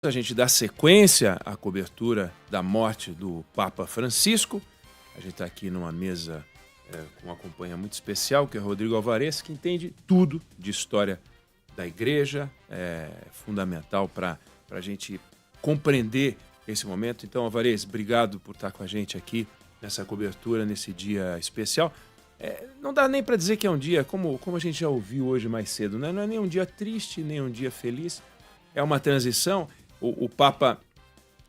A gente dá sequência à cobertura da morte do Papa Francisco. A gente está aqui numa mesa com uma companhia muito especial, que é o Rodrigo Alvarez, que entende tudo de história da igreja. É fundamental para a gente compreender esse momento. Então, Alvarez, obrigado por estar com a gente aqui nessa cobertura, nesse dia especial. Não dá nem para dizer que é um dia, como a gente já ouviu hoje mais cedo, né? Não é nem um dia triste, nem um dia feliz. É uma transição. O Papa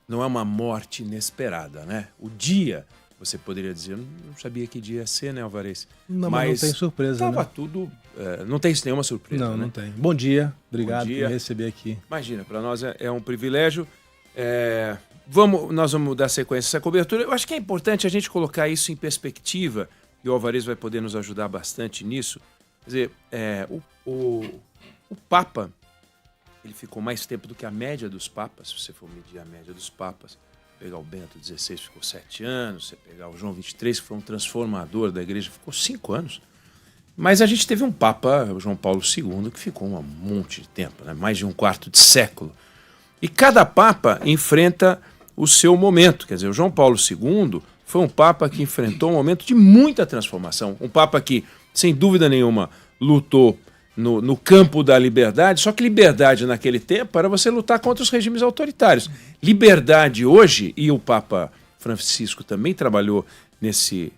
não é uma morte inesperada, né? O dia, você poderia dizer, não sabia que dia ia ser, né, Alvarez? Mas não tem surpresa, tava né? tudo... não tem nenhuma surpresa, Não, né? não tem. Bom dia, obrigado Bom dia. por me receber aqui. Imagina, para nós é um privilégio. Nós vamos dar sequência a essa cobertura. Eu acho que é importante a gente colocar isso em perspectiva, e o Alvarez vai poder nos ajudar bastante nisso. Quer dizer, o Papa... ele ficou mais tempo do que a média dos papas, se você for medir a média dos papas. Pegar o Bento XVI, ficou 7 anos. Você pegar o João XXIII, que foi um transformador da igreja, ficou 5 anos. Mas a gente teve um Papa, o João Paulo II, que ficou um monte de tempo, né? Mais de um quarto de século. E cada Papa enfrenta o seu momento. Quer dizer, o João Paulo II foi um Papa que enfrentou um momento de muita transformação. Um Papa que, sem dúvida nenhuma, lutou no campo da liberdade, só que liberdade naquele tempo era você lutar contra os regimes autoritários. Liberdade hoje, e o Papa Francisco também trabalhou nesse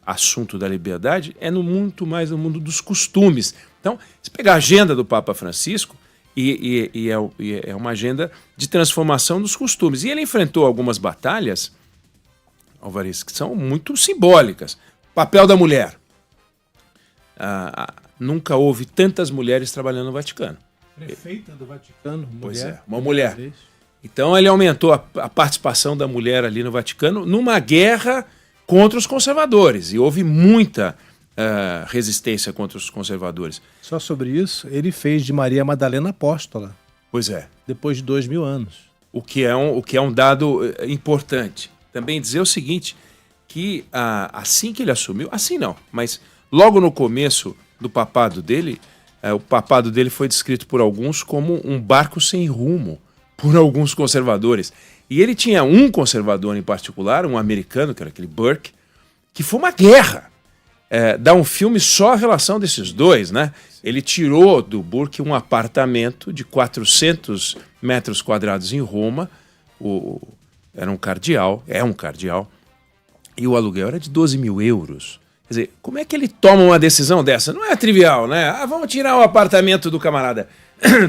assunto da liberdade, muito mais no mundo dos costumes. Então, se pegar a agenda do Papa Francisco, é uma agenda de transformação dos costumes. E ele enfrentou algumas batalhas, Alvarez, que são muito simbólicas. O papel da mulher. Nunca houve tantas mulheres trabalhando no Vaticano. Prefeita do Vaticano, mulher. Pois é, uma mulher. Então ele aumentou a participação da mulher ali no Vaticano numa guerra contra os conservadores. E houve muita resistência contra os conservadores. Só sobre isso, ele fez de Maria Madalena apóstola. Pois é. Depois de 2000 anos. O que é um dado importante. Também dizer o seguinte, que assim que ele assumiu, assim não, mas logo no começo do papado dele, o papado dele foi descrito por alguns como um barco sem rumo, por alguns conservadores. E ele tinha um conservador em particular, um americano, que era aquele Burke, que foi uma guerra. Dá um filme só a relação desses dois, né? Ele tirou do Burke um apartamento de 400 metros quadrados em Roma, era um cardeal, e o aluguel era de 12 mil euros. Quer dizer, como é que ele toma uma decisão dessa? Não é trivial, né? Vamos tirar o apartamento do camarada.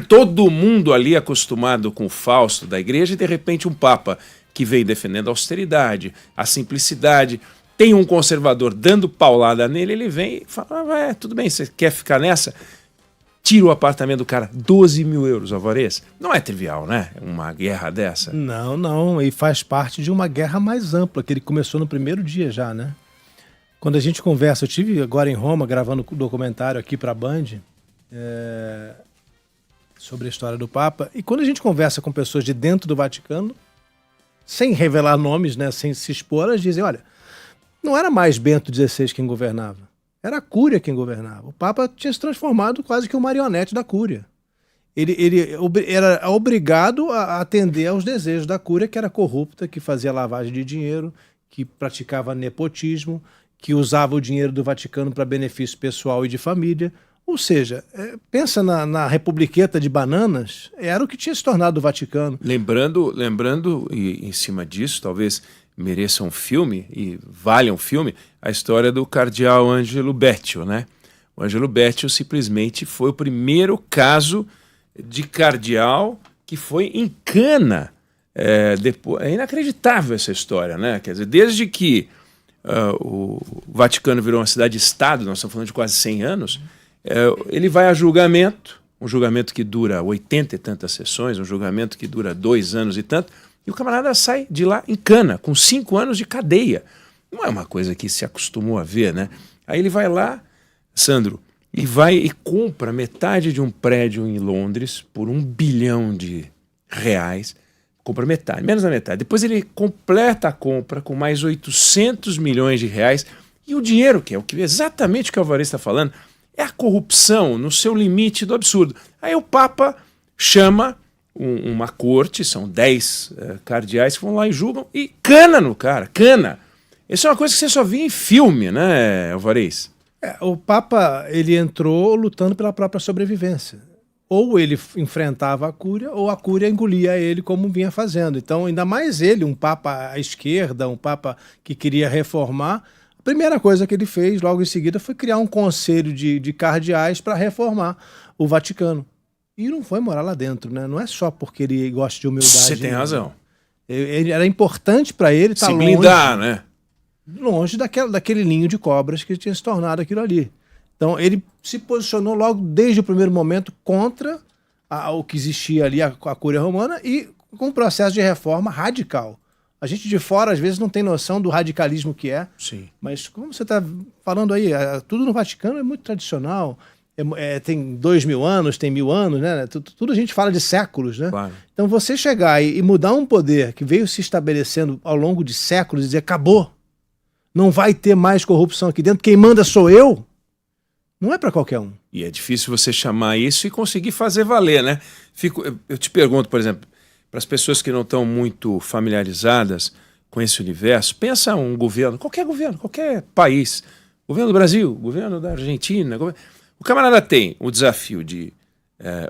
Todo mundo ali acostumado com o Fausto da igreja e, de repente, um Papa que veio defendendo a austeridade, a simplicidade. Tem um conservador dando paulada nele, ele vem e fala, tudo bem, você quer ficar nessa? Tira o apartamento do cara, 12 mil euros, Alvarez. Não é trivial, né? Uma guerra dessa. Não, e faz parte de uma guerra mais ampla, que ele começou no primeiro dia já, né? Quando a gente conversa, eu estive agora em Roma gravando um documentário aqui para a Band sobre a história do Papa, e quando a gente conversa com pessoas de dentro do Vaticano, sem revelar nomes, né, sem se expor, elas dizem, olha, não era mais Bento XVI quem governava, era a Cúria quem governava. O Papa tinha se transformado quase que um marionete da Cúria. Ele era obrigado a atender aos desejos da Cúria, que era corrupta, que fazia lavagem de dinheiro, que praticava nepotismo, que usava o dinheiro do Vaticano para benefício pessoal e de família. Ou seja, pensa na republiqueta de bananas, era o que tinha se tornado o Vaticano. Lembrando, e em cima disso, talvez mereça um filme, e valha um filme, a história do cardeal Angelo Becciu, né? O Angelo Becciu simplesmente foi o primeiro caso de cardeal que foi em cana. É inacreditável essa história, né? Quer dizer, desde que o Vaticano virou uma cidade-estado, nós estamos falando de quase 100 anos, ele vai a julgamento, um julgamento que dura 80 e tantas sessões, um julgamento que dura 2 anos e tanto, e o camarada sai de lá em cana, com 5 anos de cadeia. Não é uma coisa que se acostumou a ver, né? Aí ele vai lá, Sandro, e vai e compra metade de um prédio em Londres por R$1 bilhão, compra metade, menos da metade. Depois ele completa a compra com mais 800 milhões de reais. E o dinheiro, que é exatamente o que o Alvarez está falando, é a corrupção no seu limite do absurdo. Aí o Papa chama uma corte, são 10 cardeais que vão lá e julgam, e cana no cara, cana. Isso é uma coisa que você só via em filme, né, Alvarez? O Papa, ele entrou lutando pela própria sobrevivência. Ou ele enfrentava a Cúria, ou a Cúria engolia ele, como vinha fazendo. Então, ainda mais ele, um Papa à esquerda, um Papa que queria reformar, a primeira coisa que ele fez, logo em seguida, foi criar um conselho de cardeais para reformar o Vaticano. E não foi morar lá dentro, né? Não é só porque ele gosta de humildade. Você tem razão. Era importante para ele estar se blindar, né? Longe daquele ninho de cobras que tinha se tornado aquilo ali. Então, ele se posicionou logo desde o primeiro momento contra o que existia ali, a Cúria Romana, e com um processo de reforma radical. A gente de fora, às vezes, não tem noção do radicalismo que é. Sim. Mas, como você está falando aí, tudo no Vaticano é muito tradicional. Tem 2000 anos, tem 1000 anos, né? Tudo a gente fala de séculos, né? Claro. Então, você chegar e mudar um poder que veio se estabelecendo ao longo de séculos e dizer, acabou, não vai ter mais corrupção aqui dentro, quem manda sou eu, não é para qualquer um. E é difícil você chamar isso e conseguir fazer valer, né? Eu te pergunto, por exemplo, para as pessoas que não estão muito familiarizadas com esse universo, pensa um governo, qualquer país, governo do Brasil, governo da Argentina, o camarada tem o desafio de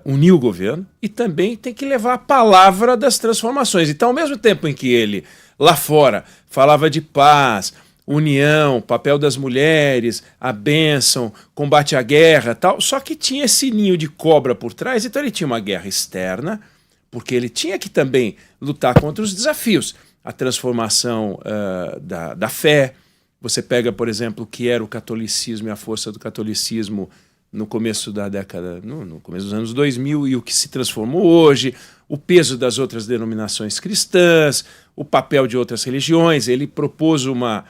unir o governo e também tem que levar a palavra das transformações. Então, ao mesmo tempo em que ele, lá fora, falava de paz, união, papel das mulheres, a bênção, combate à guerra, tal, só que tinha esse ninho de cobra por trás, então ele tinha uma guerra externa, porque ele tinha que também lutar contra os desafios, a transformação da fé. Você pega, por exemplo, o que era o catolicismo e a força do catolicismo no começo da década, no começo dos anos 2000, e o que se transformou hoje, o peso das outras denominações cristãs, o papel de outras religiões. Ele propôs uma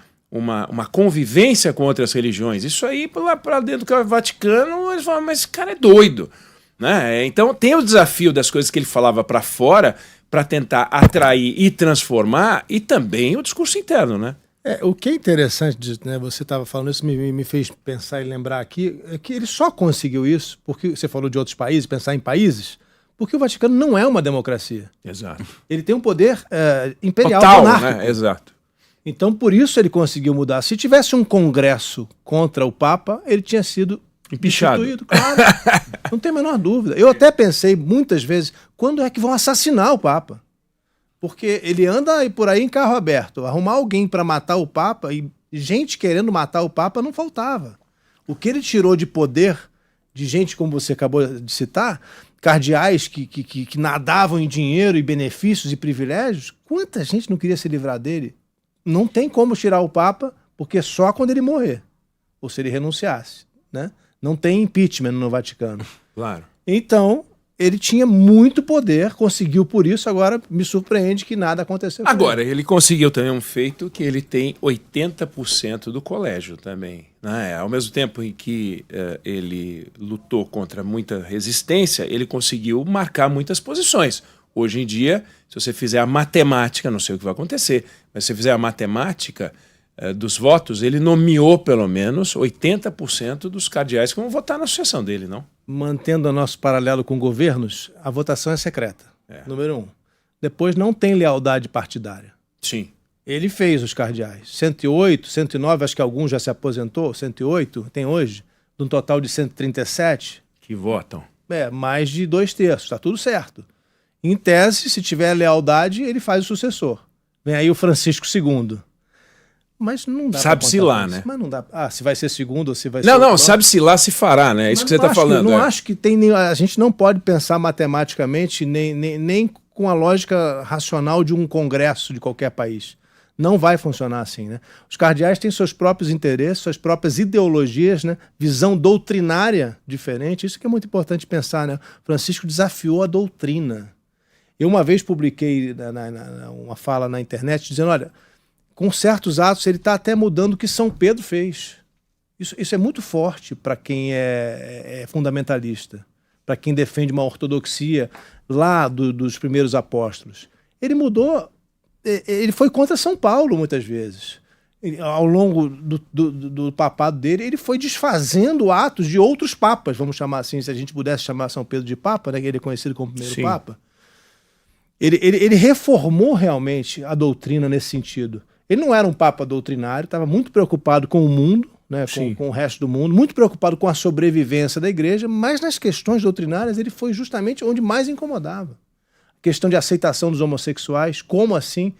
convivência com outras religiões. Isso aí, lá para dentro do Vaticano, eles falam, mas esse cara é doido, né? Então tem o desafio das coisas que ele falava para fora para tentar atrair e transformar, e também o discurso interno, né? O que é interessante, né, você estava falando isso, me fez pensar e lembrar aqui, é que ele só conseguiu isso, porque você falou de outros países, pensar em países, porque o Vaticano não é uma democracia. Exato. Ele tem um poder imperial, total, monárquico. né? Exato. Então, por isso ele conseguiu mudar. Se tivesse um congresso contra o Papa, ele tinha sido empichado. Claro. Não tem a menor dúvida. Eu até pensei muitas vezes, quando é que vão assassinar o Papa? Porque ele anda por aí em carro aberto. Arrumar alguém para matar o Papa, e gente querendo matar o Papa não faltava. O que ele tirou de poder de gente, como você acabou de citar, cardeais que nadavam em dinheiro e benefícios e privilégios, quanta gente não queria se livrar dele? Não tem como tirar o Papa, porque só quando ele morrer, ou se ele renunciasse, né? Não tem impeachment no Vaticano. Claro. Então, ele tinha muito poder, conseguiu por isso, agora me surpreende que nada aconteceu. Agora, ele conseguiu também um feito que ele tem 80% do colégio também, né? Ao mesmo tempo em que ele lutou contra muita resistência, ele conseguiu marcar muitas posições. Hoje em dia, se você fizer a matemática, não sei o que vai acontecer, mas se você fizer a matemática dos votos, ele nomeou pelo menos 80% dos cardeais que vão votar na sucessão dele, não? Mantendo o nosso paralelo com governos, a votação é secreta, número 1. Depois, não tem lealdade partidária. Sim. Ele fez os cardeais. 108, 109, acho que alguns já se aposentou, 108 tem hoje, de um total de 137. Que votam. Mais de 2/3, está tudo certo. Em tese, se tiver lealdade, ele faz o sucessor. Vem aí o Francisco II. Mas não dá. Sabe-se lá, né? Mas não dá. Se vai ser segundo ou se vai ser... Não, sabe-se lá se fará, né? É isso que você está falando. Não acho que tem... A gente não pode pensar matematicamente nem com a lógica racional de um congresso de qualquer país. Não vai funcionar assim, né? Os cardeais têm seus próprios interesses, suas próprias ideologias, né? Visão doutrinária diferente. Isso que é muito importante pensar, né? Francisco desafiou a doutrina. Eu uma vez publiquei uma fala na internet dizendo, olha, com certos atos ele está até mudando o que São Pedro fez. Isso é muito forte para quem é fundamentalista, para quem defende uma ortodoxia lá dos primeiros apóstolos. Ele mudou, ele foi contra São Paulo muitas vezes. Ao longo do papado dele, ele foi desfazendo atos de outros papas, vamos chamar assim, se a gente pudesse chamar São Pedro de papa, né, que ele é conhecido como primeiro Papa. Ele reformou realmente a doutrina nesse sentido. Ele não era um papa doutrinário, estava muito preocupado com o mundo, né, com o resto do mundo, muito preocupado com a sobrevivência da igreja, mas nas questões doutrinárias ele foi justamente onde mais incomodava. A questão de aceitação dos homossexuais, como assim?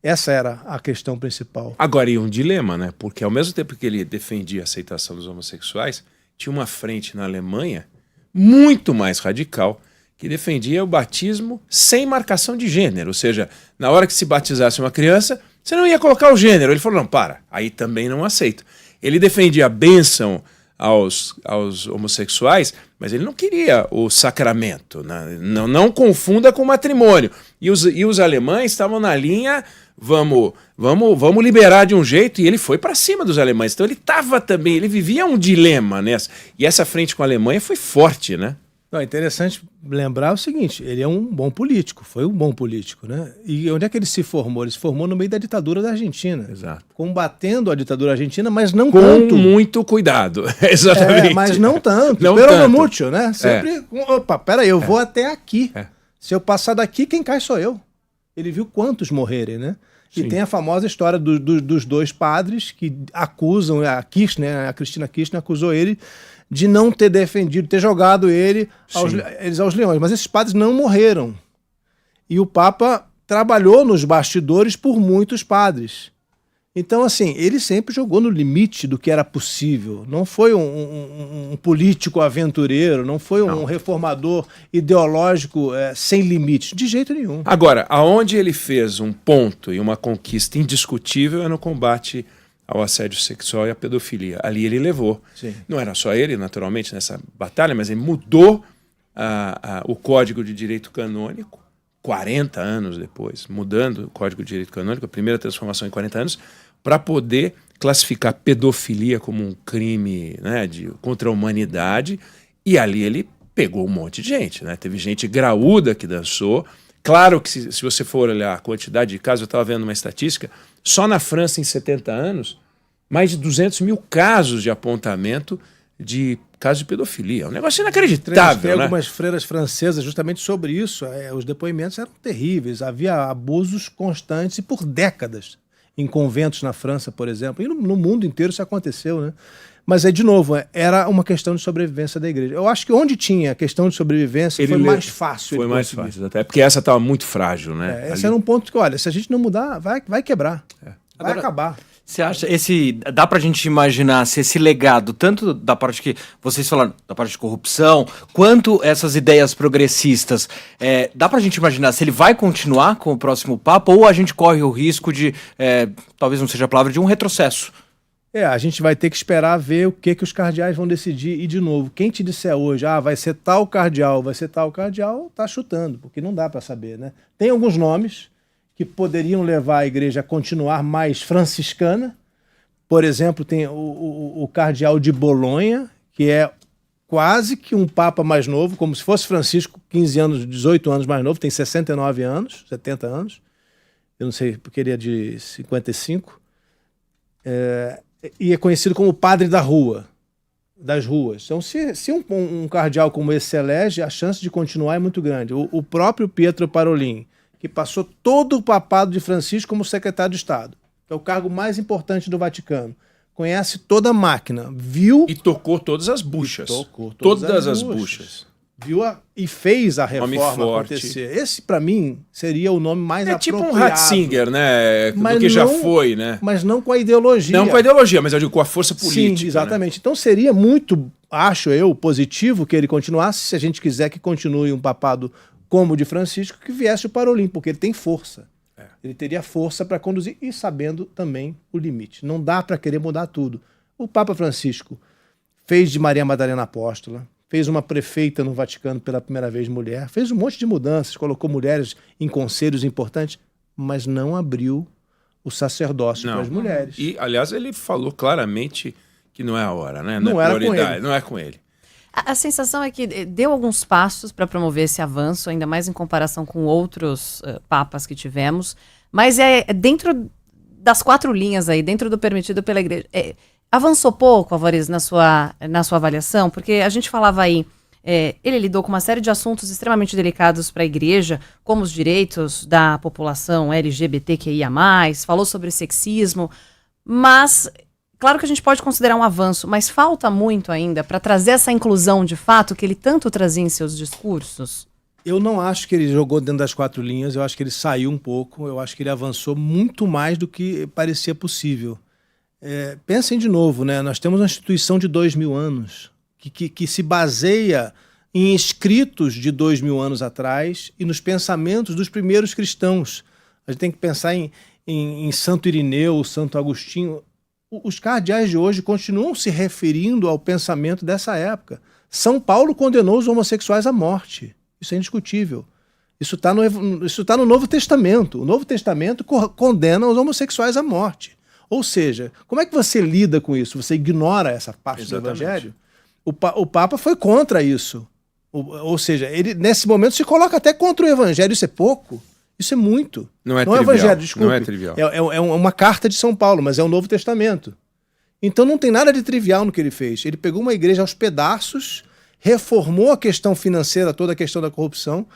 Essa era a questão principal. Agora, e um dilema, né? Porque ao mesmo tempo que ele defendia a aceitação dos homossexuais, tinha uma frente na Alemanha muito mais radical, que defendia o batismo sem marcação de gênero. Ou seja, na hora que se batizasse uma criança, você não ia colocar o gênero. Ele falou, não, aí também não aceito. Ele defendia a bênção aos homossexuais, mas ele não queria o sacramento. Né? Não confunda com o matrimônio. E os alemães estavam na linha, vamos liberar de um jeito, e ele foi para cima dos alemães. Então ele estava também, ele vivia um dilema nessa. E essa frente com a Alemanha foi forte, né? Não, é interessante lembrar o seguinte, ele é um bom político, foi um bom político, né? E onde é que ele se formou? Ele se formou no meio da ditadura da Argentina. Exato. Combatendo a ditadura argentina, mas não com tanto. Com muito cuidado, exatamente. Mas não tanto, não pero tanto. no mucho, né? Sempre, opa, peraí, eu vou até aqui. Se eu passar daqui, quem cai sou eu. Ele viu quantos morrerem, né? Sim. E tem a famosa história dos dois padres que acusam, a Cristina Kirchner acusou ele de não ter defendido, ter jogado eles aos leões. Mas esses padres não morreram. E o Papa trabalhou nos bastidores por muitos padres. Então, assim, ele sempre jogou no limite do que era possível. Não foi um político aventureiro, não foi um reformador ideológico sem limites, de jeito nenhum. Agora, aonde ele fez um ponto e uma conquista indiscutível é no combate ao assédio sexual e à pedofilia. Ali ele levou. Sim. Não era só ele, naturalmente, nessa batalha, mas ele mudou o Código de Direito Canônico, 40 anos depois, mudando o Código de Direito Canônico, a primeira transformação em 40 anos, para poder classificar pedofilia como um crime, né, contra a humanidade, e ali ele pegou um monte de gente. Né? Teve gente graúda que dançou. Claro que se você for olhar a quantidade de casos, eu estava vendo uma estatística, só na França, em 70 anos, mais de 200 mil casos de apontamento de casos de pedofilia. É um negócio inacreditável. Tem algumas né? freiras francesas justamente sobre isso. Os depoimentos eram terríveis. Havia abusos constantes e por décadas em conventos na França, por exemplo. E no mundo inteiro isso aconteceu, né? Mas, de novo, era uma questão de sobrevivência da igreja. Eu acho que onde tinha a questão de sobrevivência foi mais fácil. Foi mais fácil, até porque essa estava muito frágil, né? Esse era um ponto que, olha, se a gente não mudar, vai quebrar. Vai acabar. Você acha, dá pra gente imaginar se esse legado, tanto da parte que vocês falaram, da parte de corrupção, quanto essas ideias progressistas, dá pra gente imaginar se ele vai continuar com o próximo Papa ou a gente corre o risco de, talvez não seja a palavra, de um retrocesso? A gente vai ter que esperar ver o que os cardeais vão decidir. E, de novo, quem te disser hoje, vai ser tal cardeal, tá chutando, porque não dá para saber, né? Tem alguns nomes que poderiam levar a igreja a continuar mais franciscana. Por exemplo, tem o cardeal de Bolonha, que é quase que um papa mais novo, como se fosse Francisco, 15 anos, 18 anos mais novo, tem 69 anos, 70 anos. Eu não sei, porque ele é de 55. E é conhecido como padre das ruas. Então, se um cardeal como esse se elege, a chance de continuar é muito grande. O próprio Pietro Parolin, que passou todo o papado de Francisco como secretário de Estado, que é o cargo mais importante do Vaticano, conhece toda a máquina, viu... E tocou todas as buchas. Todas as buchas. Viu e fez a reforma acontecer. Esse, para mim, seria o nome mais apropriado. É tipo um Ratzinger, né? Do que já foi, né? Mas não com a ideologia. Não com a ideologia, mas eu digo com a força política. Sim, exatamente. Né? Então seria muito, acho eu, positivo que ele continuasse, se a gente quiser que continue um papado como o de Francisco, que viesse o Parolin, porque ele tem força. Ele teria força para conduzir e sabendo também o limite. Não dá para querer mudar tudo. O Papa Francisco fez de Maria Madalena apóstola, fez uma prefeita no Vaticano pela primeira vez mulher, fez um monte de mudanças, colocou mulheres em conselhos importantes, mas não abriu o sacerdócio para as mulheres. E, aliás, ele falou claramente que não é a hora, né? Não era prioridade, com ele. Não é com ele. A sensação é que deu alguns passos para promover esse avanço, ainda mais em comparação com outros papas que tivemos, mas dentro das 4 linhas aí, dentro do permitido pela igreja. Avançou pouco, Álvares, na sua avaliação? Porque a gente falava aí ele lidou com uma série de assuntos extremamente delicados para a igreja, como os direitos da população LGBTQIA+, falou sobre sexismo, mas claro que a gente pode considerar um avanço, mas falta muito ainda para trazer essa inclusão de fato que ele tanto trazia em seus discursos? Eu não acho que ele jogou dentro das 4 linhas, eu acho que ele saiu um pouco, eu acho que ele avançou muito mais do que parecia possível. Pensem de novo, né? Nós temos uma instituição de 2000 anos, que se baseia em escritos de 2000 anos atrás e nos pensamentos dos primeiros cristãos. A gente tem que pensar em Santo Irineu, Santo Agostinho. Os cardeais de hoje continuam se referindo ao pensamento dessa época. São Paulo condenou os homossexuais à morte. Isso é indiscutível. Isso está no Novo Testamento. O Novo Testamento condena os homossexuais à morte. Ou seja, como é que você lida com isso? Você ignora essa parte do Evangelho? O Papa foi contra isso. Ou seja, ele nesse momento se coloca até contra o Evangelho. Isso é pouco? Isso é muito. Não é trivial. Evangelho, desculpe. Não é trivial. É uma carta de São Paulo, mas é o Novo Testamento. Então não tem nada de trivial no que ele fez. Ele pegou uma igreja aos pedaços, reformou a questão financeira, toda a questão da corrupção,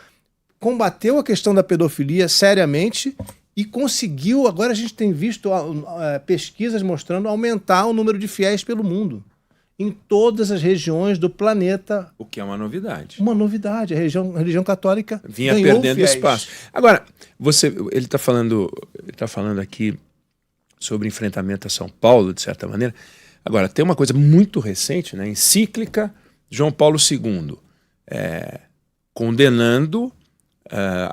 combateu a questão da pedofilia seriamente e conseguiu, agora a gente tem visto pesquisas mostrando aumentar o número de fiéis pelo mundo, em todas as regiões do planeta. O que é uma novidade. Uma novidade. A religião católica vinha ganhou perdendo fiéis. espaço. Agora, ele está falando aqui sobre enfrentamento a São Paulo, de certa maneira. Agora, tem uma coisa muito recente, né? Encíclica João Paulo II, condenando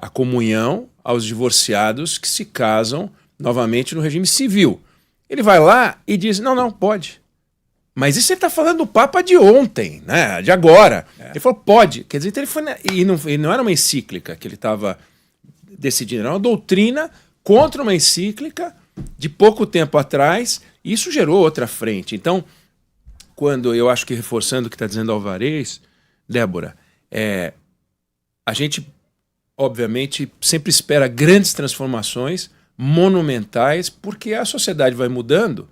a comunhão aos divorciados que se casam novamente no regime civil. Ele vai lá e diz, não, pode. Mas isso ele está falando do Papa de ontem, né? De agora. Ele falou, pode. Quer dizer, ele foi e não era uma encíclica que ele estava decidindo, era uma doutrina contra uma encíclica de pouco tempo atrás, e isso gerou outra frente. Então, quando eu acho que reforçando o que está dizendo Alvarez, Débora, a gente, obviamente, sempre espera grandes transformações monumentais, porque a sociedade vai mudando,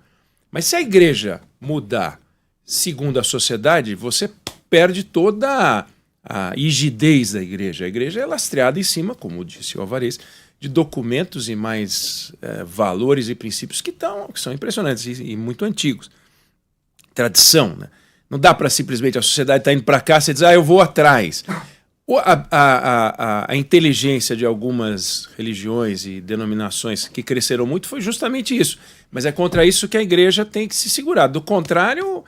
mas se a igreja mudar segundo a sociedade, você perde toda a rigidez da igreja. A igreja é lastreada em cima, como disse o Alvarez, de documentos e mais valores e princípios que são impressionantes e muito antigos. Tradição, né? Não dá para simplesmente a sociedade estar indo para cá, você diz, eu vou atrás. A inteligência de algumas religiões e denominações que cresceram muito foi justamente isso. Mas é contra isso que a igreja tem que se segurar. Do contrário,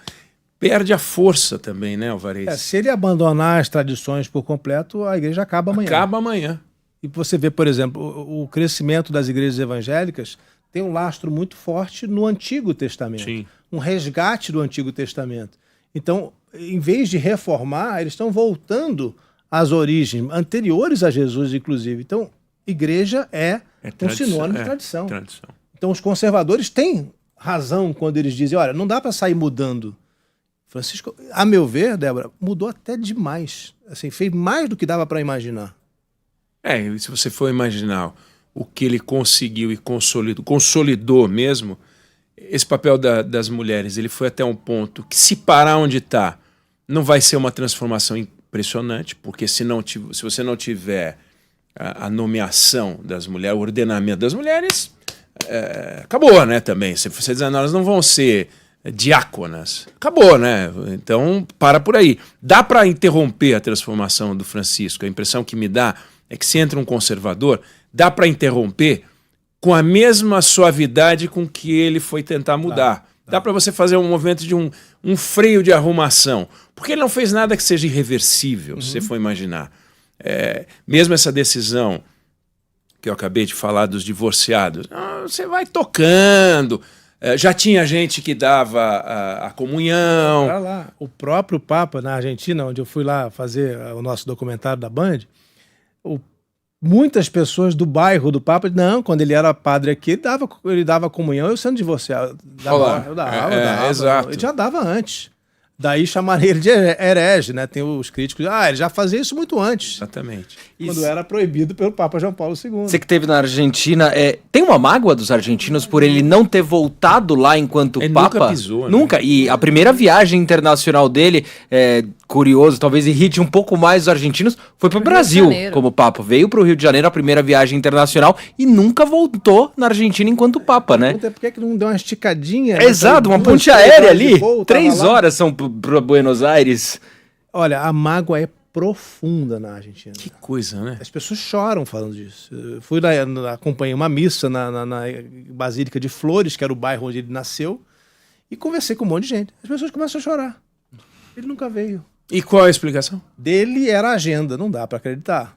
perde a força também, né, Alvarez? Se ele abandonar as tradições por completo, a igreja acaba amanhã. Acaba amanhã. E você vê, por exemplo, o crescimento das igrejas evangélicas tem um lastro muito forte no Antigo Testamento. Sim. Um resgate do Antigo Testamento. Então, em vez de reformar, eles estão voltando às origens anteriores a Jesus, inclusive. Então, igreja é um sinônimo de tradição. Então, os conservadores têm razão quando eles dizem, olha, não dá para sair mudando. Francisco, a meu ver, Débora, mudou até demais. Assim, fez mais do que dava para imaginar. E se você for imaginar o que ele conseguiu e consolidou mesmo, esse papel das mulheres, ele foi até um ponto que, se parar onde está, não vai ser uma transformação impressionante, porque se você não tiver a nomeação das mulheres, o ordenamento das mulheres, acabou, né, também. Se você dizer, elas não vão ser diáconas, acabou, né? Então, para por aí. Dá para interromper a transformação do Francisco. A impressão que me dá é que se entra um conservador, dá para interromper com a mesma suavidade com que ele foi tentar mudar. Dá para você fazer um movimento de um freio de arrumação. Porque ele não fez nada que seja irreversível, se você for imaginar. Mesmo essa decisão que eu acabei de falar dos divorciados, você vai tocando. Já tinha gente que dava a comunhão. Lá, o próprio Papa, na Argentina, onde eu fui lá fazer o nosso documentário da Band, muitas pessoas do bairro do Papa, quando ele era padre aqui, ele dava comunhão, eu sendo divorciado. Eu dava. Exato. Ele já dava antes. Daí chamaria ele de herege, né? Tem os críticos, ele já fazia isso muito antes, Exatamente. quando era proibido pelo Papa João Paulo II. Você que esteve na Argentina, tem uma mágoa dos argentinos por ele não ter voltado lá enquanto Ele Papa? nunca pisou, né? Nunca. E a primeira viagem internacional dele, curioso, talvez irrite um pouco mais os argentinos, foi para o Rio de Brasil Janeiro. como Papa. Veio para o Rio de Janeiro, a primeira viagem internacional, e nunca voltou na Argentina enquanto Papa, né? Por que não deu uma esticadinha? Exato, uma Duas, ponte 3 aérea horas de ali. voo, 3 tava lá. horas são para Buenos Aires. Olha, a mágoa é profunda na Argentina. Que coisa, né? As pessoas choram falando disso. Eu fui acompanhei uma missa na Basílica de Flores, que era o bairro onde ele nasceu, e conversei com um monte de gente. As pessoas começam a chorar. Ele nunca veio. E qual é a explicação? Dele era a agenda, não dá para acreditar.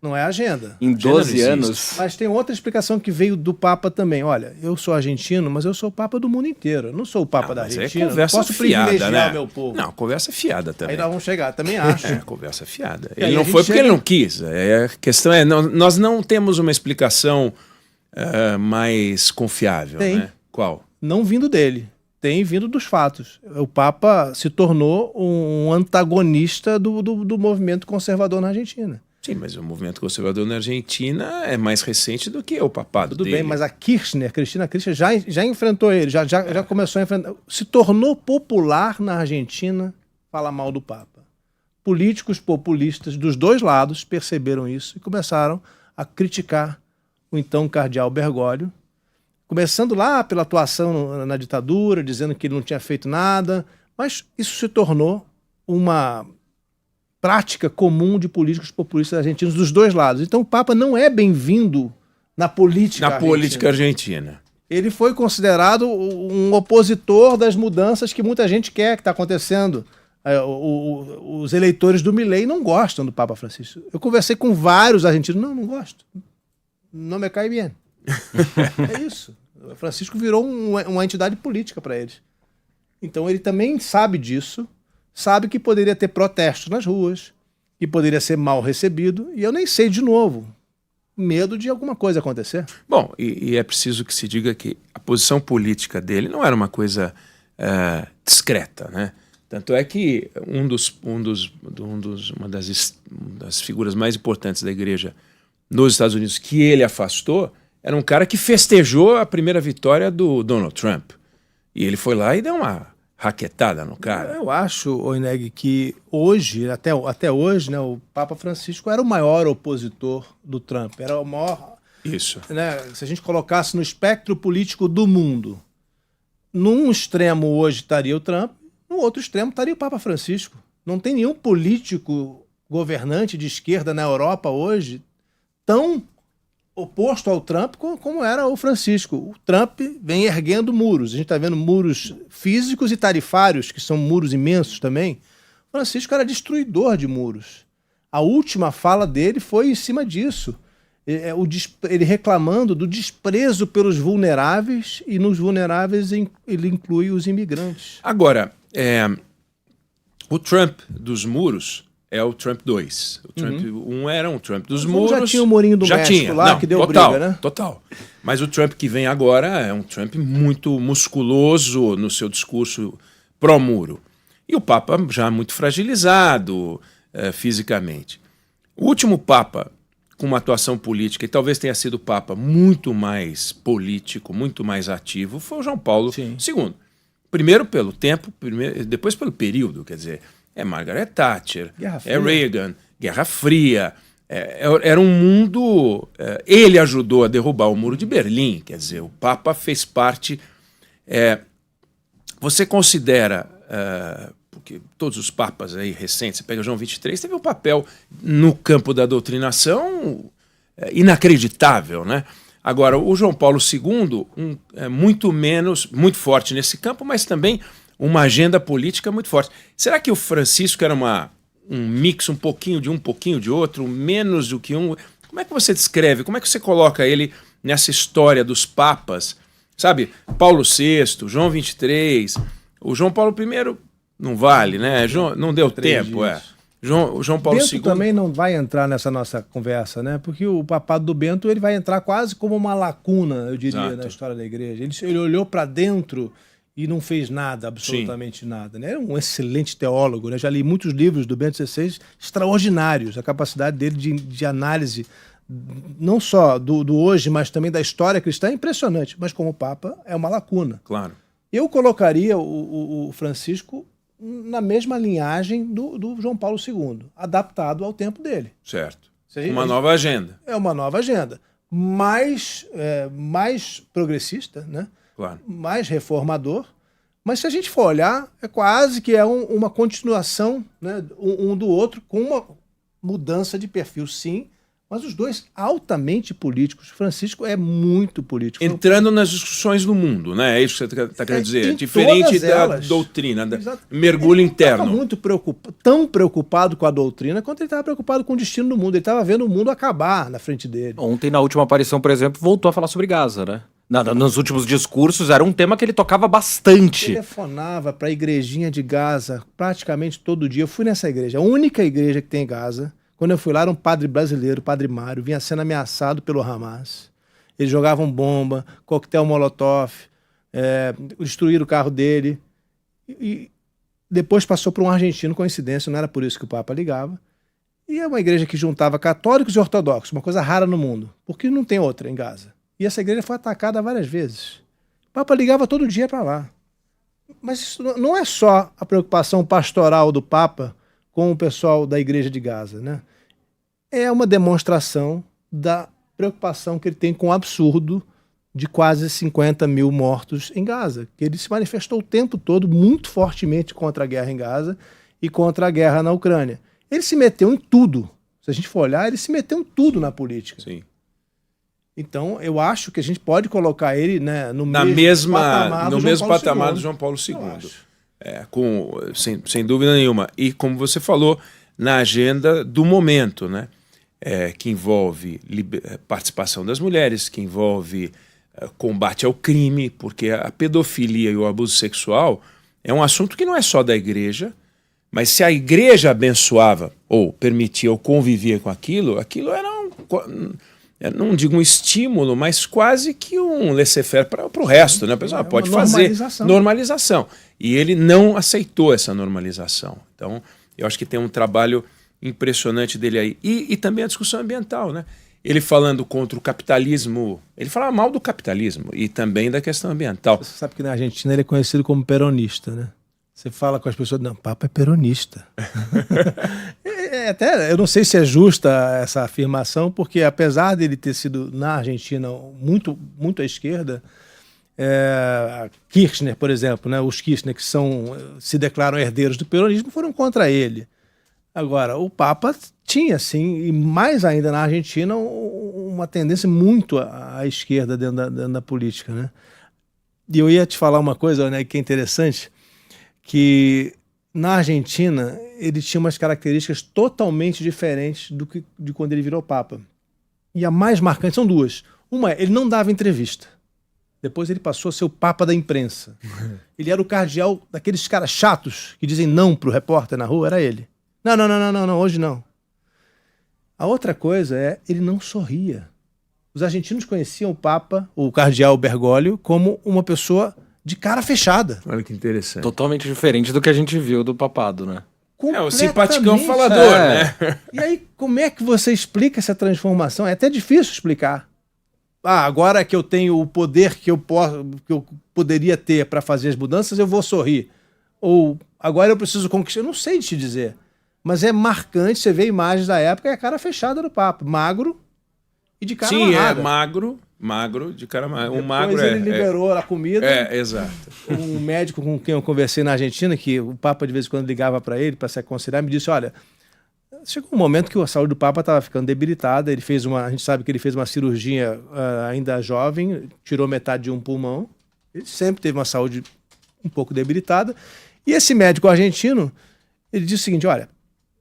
Não é a agenda. Em Agenda 12 não existe. anos. Mas tem outra explicação que veio do Papa também. Olha, eu sou argentino, mas eu sou o Papa do mundo inteiro. Eu não sou o Papa da Mas Argentina. é conversa não posso fiada, privilegiar né? o meu povo. Não, conversa fiada também. Aí nós vamos chegar, também acho. É, conversa fiada. E aí Ele a não gente foi porque chega- ele não quis. A questão é, nós não temos uma explicação mais confiável, Tem. né? Qual? Não vindo dele, tem vindo dos fatos. O Papa se tornou um antagonista do movimento conservador na Argentina. Sim, mas o movimento conservador na Argentina é mais recente do que o papado Tudo dele. bem, mas a Cristina Kirchner já enfrentou ele, já começou a enfrentar. Se tornou popular na Argentina falar mal do Papa. Políticos populistas dos dois lados perceberam isso e começaram a criticar o então cardeal Bergoglio, começando lá pela atuação na ditadura, dizendo que ele não tinha feito nada, mas isso se tornou uma prática comum de políticos populistas argentinos dos dois lados. Então o Papa não é bem-vindo na política Na argentina. política argentina. Ele foi considerado um opositor das mudanças que muita gente quer que está acontecendo. Os eleitores do Milei não gostam do Papa Francisco. Eu conversei com vários argentinos. Não gosto. Não me cai bem. É isso. O Francisco virou uma entidade política para eles. Então ele também sabe disso, sabe que poderia ter protestos nas ruas, que poderia ser mal recebido, e eu nem sei de novo. Medo de alguma coisa acontecer. Bom, e é preciso que se diga que a posição política dele não era uma coisa discreta, né? Tanto é que uma das figuras mais importantes da igreja nos Estados Unidos que ele afastou era um cara que festejou a primeira vitória do Donald Trump. E ele foi lá e deu uma raquetada no cara. Eu acho, Oineg, que hoje, até hoje, né, o Papa Francisco era o maior opositor do Trump. Era o maior. Isso. Né, se a gente colocasse no espectro político do mundo, num extremo hoje estaria o Trump, no outro extremo estaria o Papa Francisco. Não tem nenhum político governante de esquerda na Europa hoje tão oposto ao Trump como era o Francisco. O Trump vem erguendo muros. A gente está vendo muros físicos e tarifários, que são muros imensos também. O Francisco era destruidor de muros. A última fala dele foi em cima disso. Ele reclamando do desprezo pelos vulneráveis, e nos vulneráveis ele inclui os imigrantes. Agora, o Trump dos muros é o Trump 2. O Trump 1 era um Trump dos muros. Já tinha o murinho do México lá, Não, que deu total, briga, né? Total. Mas o Trump que vem agora é um Trump muito musculoso no seu discurso pró-muro. E o Papa já muito fragilizado fisicamente. O último Papa com uma atuação política, e talvez tenha sido o Papa muito mais político, muito mais ativo, foi o João Paulo II. Primeiro pelo tempo, depois pelo período, quer dizer, é Margaret Thatcher, é Reagan, Guerra Fria, era um mundo... ele ajudou a derrubar o Muro de Berlim, quer dizer, o Papa fez parte... você considera... porque todos os papas aí recentes, você pega João XXIII, teve um papel no campo da doutrinação inacreditável, né? Agora, o João Paulo II muito forte nesse campo, mas também uma agenda política muito forte. Será que o Francisco era um mix, um pouquinho de outro, menos do que um? Como é que você descreve, como é que você coloca ele nessa história dos papas? Sabe, Paulo VI, João XXIII, o João Paulo I não vale, né? Não deu tempo, o João Paulo Bento II também não vai entrar nessa nossa conversa, né? Porque o papado do Bento ele vai entrar quase como uma lacuna, eu diria, Exato. na história da igreja. Ele olhou para dentro e não fez nada, absolutamente nada. Né? Era um excelente teólogo, né? Já li muitos livros do Bento XVI extraordinários, a capacidade dele de análise não só do hoje, mas também da história cristã é impressionante, mas como Papa é uma lacuna. Claro. Eu colocaria o Francisco na mesma linhagem do João Paulo II, adaptado ao tempo dele. Certo. Seja, Uma nova agenda. É uma nova agenda. Mais progressista, né? Claro. Mais reformador. Mas se a gente for olhar, é quase que uma continuação, né, um do outro, com uma mudança de perfil, sim, mas os dois altamente políticos. Francisco é muito político. Entrando nas discussões do mundo, né? É isso que você está querendo dizer. Em Diferente todas da elas. doutrina, Exato. mergulho Ele interno. estava muito tão preocupado com a doutrina quanto ele estava preocupado com o destino do mundo. Ele estava vendo o mundo acabar na frente dele. Ontem, na última aparição, por exemplo, voltou a falar sobre Gaza, né? Nos últimos discursos, era um tema que ele tocava bastante. Telefonava para a igrejinha de Gaza praticamente todo dia. Eu fui nessa igreja, a única igreja que tem em Gaza. Quando eu fui lá, era um padre brasileiro, o padre Mário, vinha sendo ameaçado pelo Hamas. Eles jogavam bomba, coquetel molotov, destruíram o carro dele. E depois passou para um argentino, coincidência, não era por isso que o Papa ligava. E é uma igreja que juntava católicos e ortodoxos, uma coisa rara no mundo, porque não tem outra em Gaza. E essa igreja foi atacada várias vezes. O Papa ligava todo dia para lá. Mas isso não é só a preocupação pastoral do Papa com o pessoal da igreja de Gaza, né? É uma demonstração da preocupação que ele tem com o absurdo de quase 50 mil mortos em Gaza, que ele se manifestou o tempo todo muito fortemente contra a guerra em Gaza e contra a guerra na Ucrânia. Ele se meteu em tudo. Se a gente for olhar, ele se meteu em tudo na política. Sim. Então, eu acho que a gente pode colocar ele, né, no mesmo patamar do João Paulo II. Sem dúvida nenhuma. E como você falou, na agenda do momento, né? Que envolve participação das mulheres, que envolve combate ao crime, porque a pedofilia e o abuso sexual é um assunto que não é só da igreja, mas se a igreja abençoava ou permitia ou convivia com aquilo era não digo um estímulo, mas quase que um laissez-faire para o resto, né? A pessoa pode fazer normalização. E ele não aceitou essa normalização. Então, eu acho que tem um trabalho impressionante dele aí. E também a discussão ambiental, né? Ele falando contra o capitalismo, ele falava mal do capitalismo e também da questão ambiental. Você sabe que na Argentina ele é conhecido como peronista, né? Você fala com as pessoas, não, o Papa é peronista. Até, eu não sei se é justa essa afirmação, porque apesar dele ter sido, na Argentina, muito, muito à esquerda, Kirchner, por exemplo, né, os Kirchner que se declaram herdeiros do peronismo foram contra ele. Agora, o Papa tinha, sim, e mais ainda na Argentina, uma tendência muito à esquerda dentro da política, né? E eu ia te falar uma coisa, né, que é interessante, que na Argentina ele tinha umas características totalmente diferentes de quando ele virou Papa. E a mais marcante são duas. Uma é, ele não dava entrevista. Depois ele passou a ser o Papa da imprensa. Ele era o cardeal daqueles caras chatos que dizem não pro repórter na rua, era ele. Não, hoje não. A outra coisa é, ele não sorria. Os argentinos conheciam o Papa, o cardeal Bergoglio, como uma pessoa de cara fechada. Olha que interessante. Totalmente diferente do que a gente viu do papado, né? O simpaticão falador, né? E aí, como é que você explica essa transformação? É até difícil explicar. Agora que eu tenho o poder que eu poderia ter para fazer as mudanças, eu vou sorrir. Ou agora eu preciso conquistar. Eu não sei te dizer. Mas é marcante, você vê imagens da época, é a cara fechada do Papa. Magro e de cara amarrada. Magro, de cara magro. Depois magro ele liberou a comida. Exato. Um médico com quem eu conversei na Argentina, que o Papa de vez em quando ligava para ele para se aconselhar, me disse, olha, chegou um momento que a saúde do Papa estava ficando debilitada, a gente sabe que ele fez uma cirurgia ainda jovem, tirou metade de um pulmão, ele sempre teve uma saúde um pouco debilitada, e esse médico argentino, ele disse o seguinte, olha,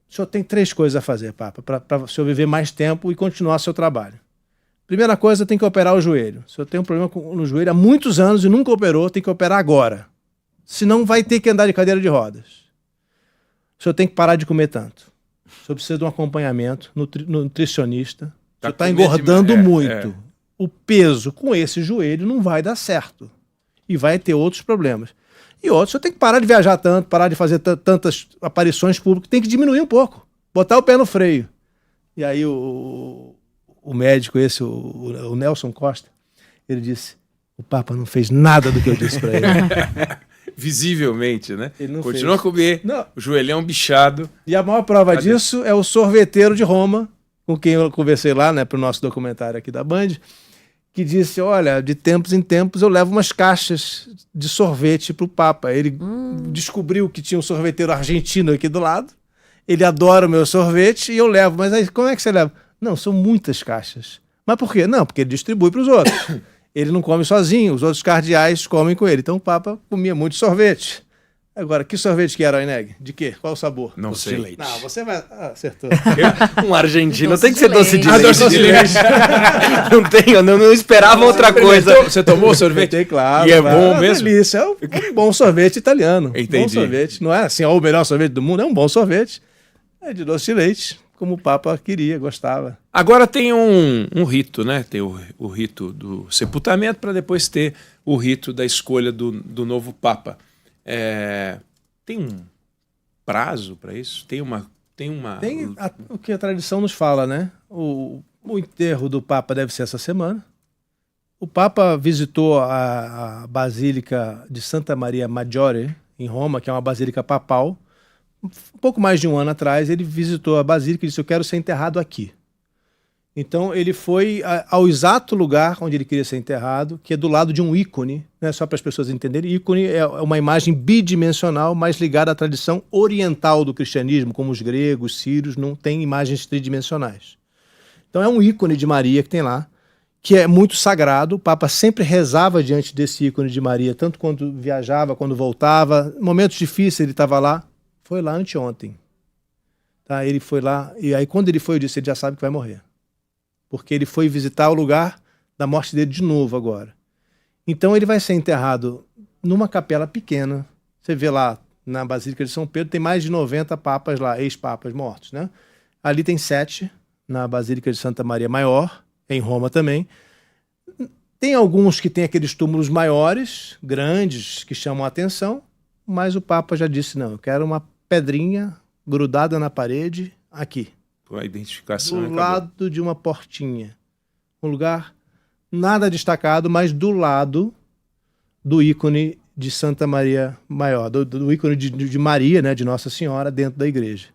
o senhor tem 3 coisas a fazer, Papa, para o senhor viver mais tempo e continuar seu trabalho. Primeira coisa, tem que operar o joelho. Se eu tenho um problema no joelho há muitos anos e nunca operou, tem que operar agora. Senão vai ter que andar de cadeira de rodas. O senhor tem que parar de comer tanto. O senhor precisa de um acompanhamento nutricionista. O senhor está engordando muito. O peso com esse joelho não vai dar certo. E vai ter outros problemas. E outros, eu tenho que parar de viajar tanto, parar de fazer tantas aparições públicas, tem que diminuir um pouco, botar o pé no freio. E aí o médico esse, o Nelson Costa, ele disse, o Papa não fez nada do que eu disse para ele. Visivelmente, né? Ele não Continua fez. a comer, Não. o joelhão bichado. E a maior prova Cadê? disso é o sorveteiro de Roma, com quem eu conversei lá, né, para o nosso documentário aqui da Band, que disse, olha, de tempos em tempos eu levo umas caixas de sorvete para o Papa. Ele descobriu que tinha um sorveteiro argentino aqui do lado, ele adora o meu sorvete e eu levo. Mas aí, como é que você leva? Não, são muitas caixas. Mas por quê? Não, porque ele distribui para os outros. Ele não come sozinho, os outros cardeais comem com ele. Então o Papa comia muito sorvete. Agora, que sorvete que era, Oineg? De quê? Qual o sabor? Não Doce sei. de leite. Não, você vai... Ah, acertou. Um argentino Doce tem que de ser doce de leite. leite. Doce de leite. Não tem, eu não esperava outra coisa. Você tomou sorvete? Sorvete, claro. E é claro. bom uma mesmo? Delícia. É um bom sorvete italiano. Entendi. Bom sorvete. Não é assim, ó, o melhor sorvete do mundo, é um bom sorvete. É de doce de leite, como o Papa queria, gostava. Agora tem um rito, né? Tem o rito do sepultamento para depois ter o rito da escolha do novo Papa. Tem um prazo para isso? Tem O que a tradição nos fala, né? O enterro do Papa deve ser essa semana. O Papa visitou a Basílica de Santa Maria Maggiore, em Roma, que é uma basílica papal. Um pouco mais de um ano atrás, ele visitou a basílica e disse, eu quero ser enterrado aqui. Então ele foi ao exato lugar onde ele queria ser enterrado, que é do lado de um ícone, né? Só para as pessoas entenderem, ícone é uma imagem bidimensional, mas ligada à tradição oriental do cristianismo, como os gregos, sírios, não tem imagens tridimensionais. Então é um ícone de Maria que tem lá, que é muito sagrado. O Papa sempre rezava diante desse ícone de Maria, tanto quando viajava, quando voltava. Momentos difíceis ele estava lá. Foi lá anteontem. Tá? Ele foi lá, e aí quando ele foi, eu disse, ele já sabe que vai morrer. Porque ele foi visitar o lugar da morte dele de novo agora. Então ele vai ser enterrado numa capela pequena. Você vê lá na Basílica de São Pedro, tem mais de 90 papas lá, ex-papas mortos, né? Ali tem 7, na Basílica de Santa Maria Maior, em Roma também. Tem alguns que têm aqueles túmulos maiores, grandes, que chamam a atenção, mas o Papa já disse, não, eu quero uma pedrinha grudada na parede aqui. a identificação. Do lado de uma portinha. Um lugar nada destacado, mas do lado do ícone de Santa Maria Maior, do ícone de Maria, né, de Nossa Senhora, dentro da igreja.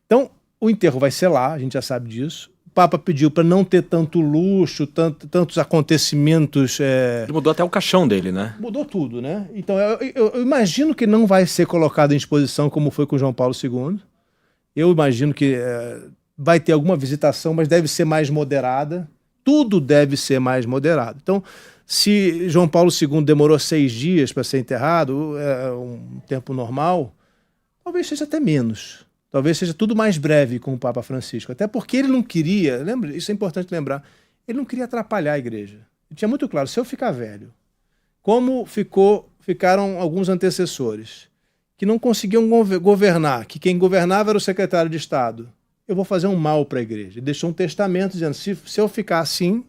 Então, o enterro vai ser lá, a gente já sabe disso. O Papa pediu para não ter tanto luxo, tantos acontecimentos. Ele mudou até o caixão dele, né? Mudou tudo, né? Então, eu imagino que não vai ser colocado em exposição como foi com João Paulo II. Eu imagino que vai ter alguma visitação, mas deve ser mais moderada. Tudo deve ser mais moderado. Então, se João Paulo II demorou 6 dias para ser enterrado, um tempo normal, talvez seja até menos. Talvez seja tudo mais breve com o Papa Francisco. Até porque ele não queria, lembra, isso é importante lembrar, ele não queria atrapalhar a igreja. Ele tinha muito claro, se eu ficar velho, como ficaram alguns antecessores, que não conseguiam governar, que quem governava era o secretário de Estado, eu vou fazer um mal para a igreja. Ele deixou um testamento dizendo, se eu ficar assim,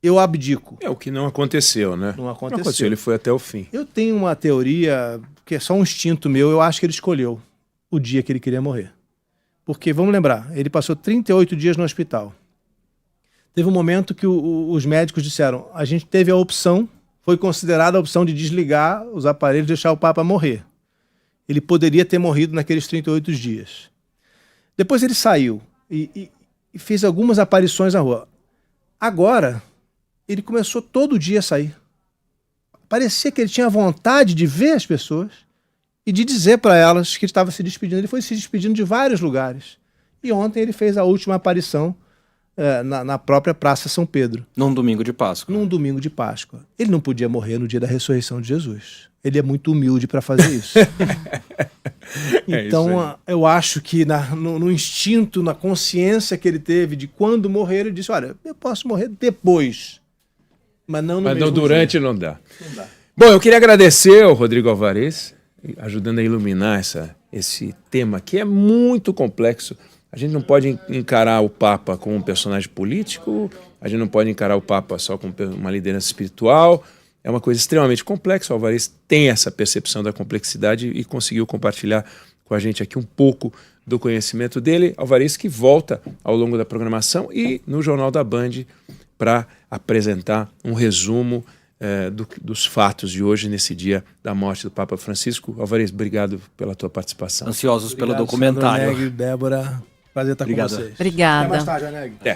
eu abdico. É o que não aconteceu, né? Não aconteceu. Ele foi até o fim. Eu tenho uma teoria, que é só um instinto meu, eu acho que ele escolheu o dia que ele queria morrer. Porque, vamos lembrar, ele passou 38 dias no hospital. Teve um momento que os médicos disseram, a gente teve a opção, foi considerada a opção de desligar os aparelhos e deixar o Papa morrer. Ele poderia ter morrido naqueles 38 dias. Depois ele saiu e fez algumas aparições na rua. Agora, ele começou todo dia a sair. Parecia que ele tinha vontade de ver as pessoas e de dizer para elas que estava se despedindo. Ele foi se despedindo de vários lugares. E ontem ele fez a última aparição na própria Praça São Pedro. Num domingo de Páscoa. Num domingo de Páscoa. Ele não podia morrer no dia da ressurreição de Jesus. Ele é muito humilde para fazer isso. Então, eu acho que no instinto, na consciência que ele teve de quando morrer, ele disse, olha, eu posso morrer depois, mas não no mesmo durante dia. não dá. Bom, eu queria agradecer ao Rodrigo Alvarez, ajudando a iluminar esse tema que é muito complexo. A gente não pode encarar o Papa como um personagem político, a gente não pode encarar o Papa só como uma liderança espiritual. é uma coisa extremamente complexa. O Alvarez tem essa percepção da complexidade e conseguiu compartilhar com a gente aqui um pouco do conhecimento dele. Alvarez que volta ao longo da programação e no Jornal da Band para apresentar um resumo dos fatos de hoje, nesse dia da morte do Papa Francisco. Alvarez, obrigado pela tua participação. Ansiosos pelo Obrigado, documentário. Sandro Negri, Débora, prazer estar Obrigado. com vocês. Obrigada. Até mais tarde, Oneg. Até.